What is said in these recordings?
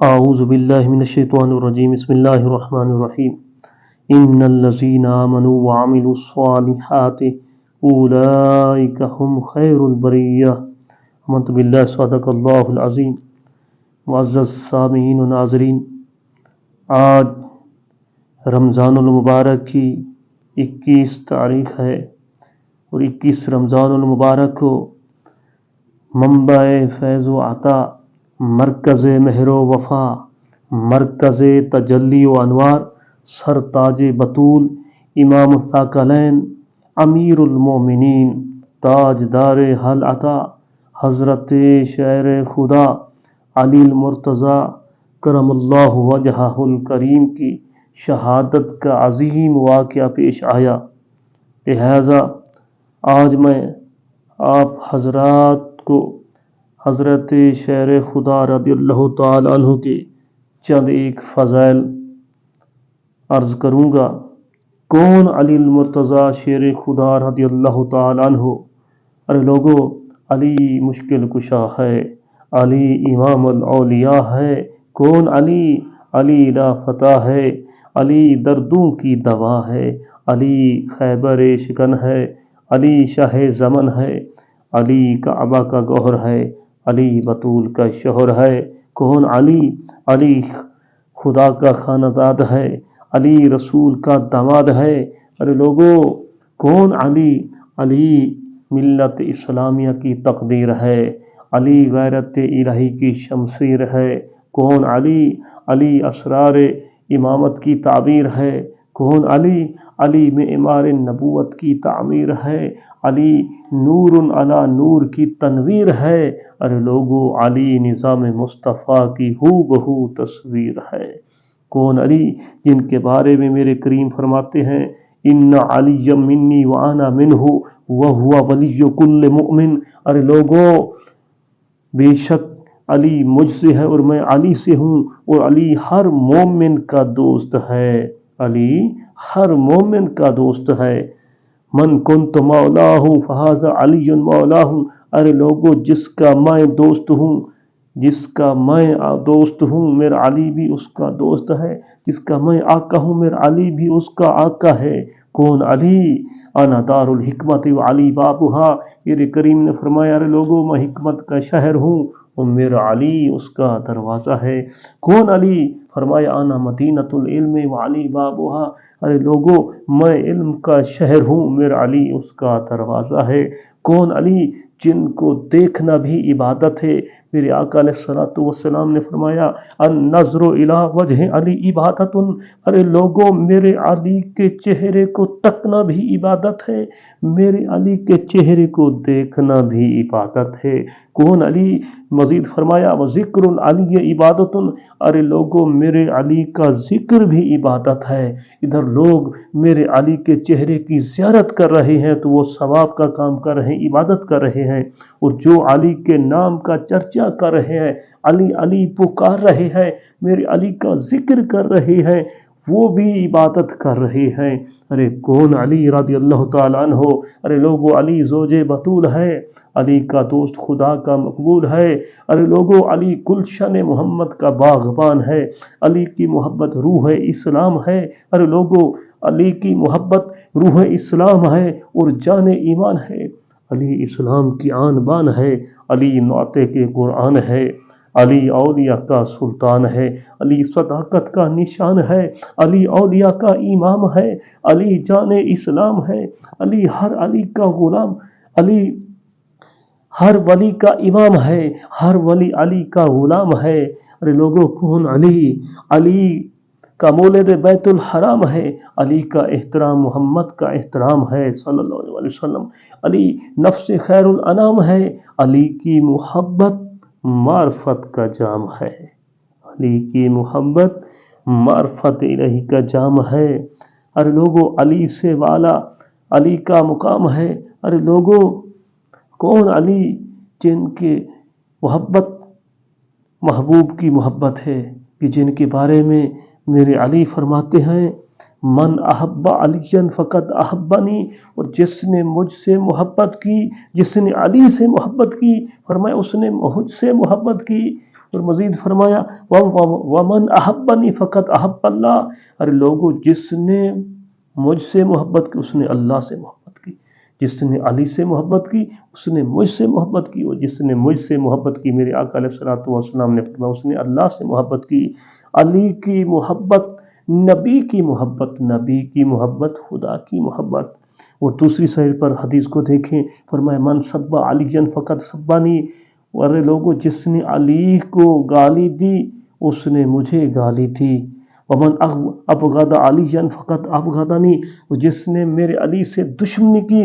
اعوذ باللہ من الشیطان الرجیم بسم اللہ الرحمن الرحیم ان الذین آمنوا وعملوا الصالحات اولئک هم خیر البریہ آمنت باللہ صدق اللہ العظیم۔ معزز سامعین و ناظرین، آج رمضان المبارک کی 21 تاریخ ہے اور 21 رمضان المبارک کو منبع فیض و عطا، مرکز مہر و وفا، مرکز تجلی و انوار، سرتاج بطول، امام الثقلین، امیر المومنین، تاجدار حل عطا، حضرت شیر خدا علی المرتضی کرم اللہ وجہہ الکریم کی شہادت کا عظیم واقعہ پیش آیا۔ لہٰذا آج میں آپ حضرات کو حضرت شیر خدا رضی اللہ تعالیٰ عنہ کے چند ایک فضائل عرض کروں گا۔ کون علی المرتضی شیر خدا رضی اللہ تعالیٰ عنہ؟ ارے لوگو، علی مشکل کشا ہے، علی امام الاولیاء ہے۔ کون علی؟ علی لا فتح ہے، علی دردوں کی دوا ہے، علی خیبر شکن ہے، علی شاہ زمن ہے، علی کعبہ کا گوہر ہے، علی بطول کا شوہر ہے۔ کون علی؟ علی خدا کا خانہ داد ہے، علی رسول کا داماد ہے۔ ارے لوگو، کون علی؟ علی ملت اسلامیہ کی تقدیر ہے، علی غیرت الہی کی شمشیر ہے۔ کون علی؟ علی اسرار امامت کی تعبیر ہے۔ کون علی؟ علی معمار نبوت کی تعمیر ہے، علی نور علی نور کی تنویر ہے۔ ارے لوگو، علی نظام مصطفیٰ کی ہو بہو تصویر ہے۔ کون علی؟ جن کے بارے میں میرے کریم فرماتے ہیں ان علی منی وانا منہ وہو ولی کل مؤمن۔ ارے لوگو، بے شک علی مجھ سے ہے اور میں علی سے ہوں، اور علی ہر مومن کا دوست ہے، علی ہر مومن کا دوست ہے۔ من کنت مولاہ فہذا علی مولاہ۔ ارے لوگو، جس کا میں دوست ہوں، جس کا میں دوست ہوں، میرا علی بھی اس کا دوست ہے۔ جس کا میں آقا ہوں، میرا علی بھی اس کا آقا ہے۔ کون علی؟ انا دار الحکمت و علی بابھا۔ میرے کریم نے فرمایا، ارے لوگو، میں حکمت کا شہر ہوں اور میرا علی اس کا دروازہ ہے۔ کون علی؟ فرمایا انا مدینۃ العلم و علی بابھا۔ ارے لوگو، میں علم کا شہر ہوں، میرا علی اس کا دروازہ ہے۔ کون علی؟ جن کو دیکھنا بھی عبادت ہے۔ میرے آقا علیہ الصلوۃ والسلام نے فرمایا النظر الی وجہ علی عبادت۔ ارے لوگو، میرے علی کے چہرے کو تکنا بھی عبادت ہے، میرے علی کے چہرے کو دیکھنا بھی عبادت ہے۔ کون علی؟ مزید فرمایا وذکر العلی عبادت۔ ارے لوگو، میرے علی کا ذکر بھی عبادت ہے۔ ادھر لوگ میرے علی کے چہرے کی زیارت کر رہے ہیں تو وہ ثواب کا کام کر رہے ہیں، عبادت کر رہے ہیں، اور جو علی کے نام کا چرچا کر رہے ہیں، علی علی پکار رہے ہیں، میرے علی کا ذکر کر رہے ہیں، وہ بھی عبادت کر رہے ہیں۔ ارے کون علی رضی اللہ تعالیٰ عنہ؟ ارے لوگو، علی زوج بطول ہے، علی کا دوست خدا کا مقبول ہے۔ ارے لوگو، علی گلشن محمد کا باغبان ہے، علی کی محبت روح اسلام ہے۔ ارے لوگو، علی کی محبت روح اسلام ہے اور جان ایمان ہے، علی اسلام کی آن بان ہے، علی نعت کے قرآن ہے، علی اولیاء کا سلطان ہے، علی صداقت کا نشان ہے، علی اولیاء کا امام ہے، علی جان اسلام ہے، علی ہر علی کا غلام، علی ہر ولی کا امام ہے، ہر ولی علی کا غلام ہے۔ ارے لوگو، کون علی؟ علی کا مولد بیت الحرام ہے، علی کا احترام محمد کا احترام ہے صلی اللہ علیہ وسلم، علی نفس خیر الانام ہے، علی کی محبت معرفت کا جام ہے، علی کی محبت معرفت الہی کا جام ہے۔ ارے لوگو، علی سے والا علی کا مقام ہے۔ ارے لوگو، کون علی؟ جن کے محبت محبوب کی محبت ہے، کہ جن کے بارے میں میرے علی فرماتے ہیں من احب علی فقط احبنی، اور جس نے مجھ سے محبت کی، جس نے علی سے محبت کی، فرمایا اس نے مجھ سے محبت کی۔ اور مزید فرمایا ومن احبنی فقط احب اللہ، ارے لوگوں جس نے مجھ سے محبت کی اس نے اللہ سے محبت کی، جس نے علی سے محبت کی اس نے مجھ سے محبت کی، اور جس نے مجھ سے محبت کی میرے آقا علیہ الصلوۃ والسلام نے فرمایا اس نے اللہ سے محبت کی۔ علی کی محبت نبی کی محبت، نبی کی محبت خدا کی محبت۔ اور دوسری سائڈ پر حدیث کو دیکھیں، فرمایا من سب علی فقط سبانی، ارے لوگوں جس نے علی کو گالی دی اس نے مجھے گالی دی۔ ومن ابغض علی فقط ابغضنی، جس نے میرے علی سے دشمنی کی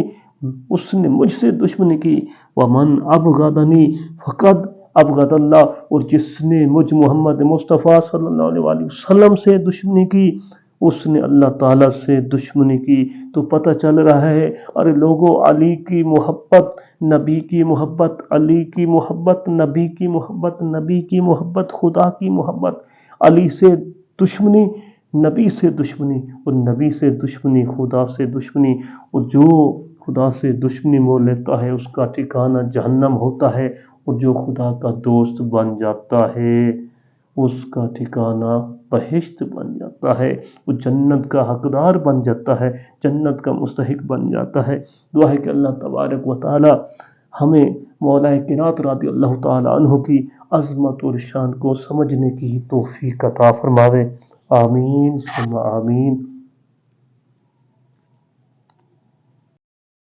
اس نے مجھ سے دشمنی کی۔ ومن ابغضنی فقط ابغض اللہ، اور جس نے مجھ محمد مصطفیٰ صلی اللہ علیہ وآلہ وسلم سے دشمنی کی اس نے اللہ تعالیٰ سے دشمنی کی۔ تو پتہ چل رہا ہے ارے لوگوں علی کی محبت، نبی کی محبت، علی کی محبت، نبی کی محبت، نبی کی محبت، خدا کی محبت، علی سے دشمنی نبی سے دشمنی، اور نبی سے دشمنی خدا سے دشمنی، اور جو خدا سے دشمنی مول لیتا ہے اس کا ٹھکانہ جہنم ہوتا ہے، اور جو خدا کا دوست بن جاتا ہے اس کا ٹھکانہ بہشت بن جاتا ہے، وہ جنت کا حقدار بن جاتا ہے، جنت کا مستحق بن جاتا ہے۔ دعا ہے کہ اللہ تبارک و تعالی ہمیں مولا کائنات رضی اللہ تعالی عنہ کی عظمت اور شان کو سمجھنے کی توفیق عطا فرماوے۔ آمین ثم آمین۔